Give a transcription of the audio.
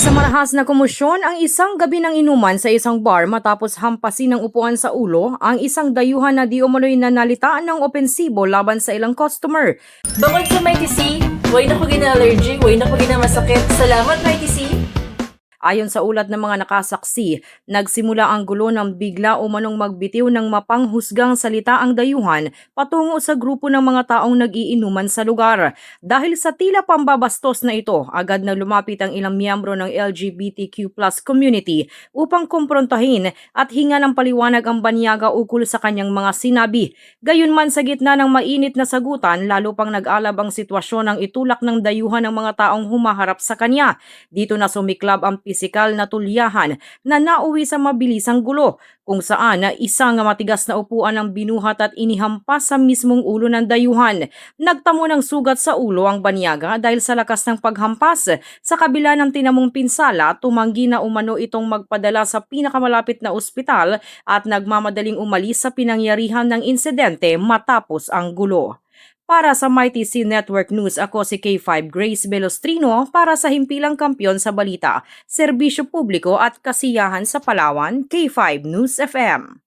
Isa marahas na komosyon ang isang gabi ng inuman sa isang bar matapos hampasin ng upuan sa ulo ang isang dayuhan na di umano'y nanalitaan ng opensibo laban sa ilang customer. Bukod sa Mighty C, way na ko gina-allergy, way na ko gina-masakit. Salamat Mighty C! Ayon sa ulat ng mga nakasaksi, nagsimula ang gulo ng bigla umanong magbitiw ng mapanghusgang salita ang dayuhan patungo sa grupo ng mga taong nag-iinuman sa lugar. Dahil sa tila pambabastos na ito, agad na lumapit ang ilang miyembro ng LGBTQ+ community upang kumprontahin at hinga ng paliwanag ang banyaga ukol sa kanyang mga sinabi. Gayunman sa gitna ng mainit na sagutan, lalo pang nag-alab ang sitwasyon ng itulak ng dayuhan ng mga taong humaharap sa kanya. Dito na sumiklab ang pisikal na tulyahan na nauwi sa mabilisang gulo kung saan isang matigas na upuan ang binuhat at inihampas sa mismong ulo ng dayuhan. Nagtamo ng sugat sa ulo ang banyaga dahil sa lakas ng paghampas. Sa kabila ng tinamong pinsala, tumanggi na umano itong magpadala sa pinakamalapit na ospital at nagmamadaling umalis sa pinangyarihan ng insidente matapos ang gulo. Para sa Mighty C Network News, ako si K5 Grace Belostrino para sa Himpilang Kampiyon sa Balita, Serbisyo Publiko at Kasiyahan sa Palawan, K5 News FM.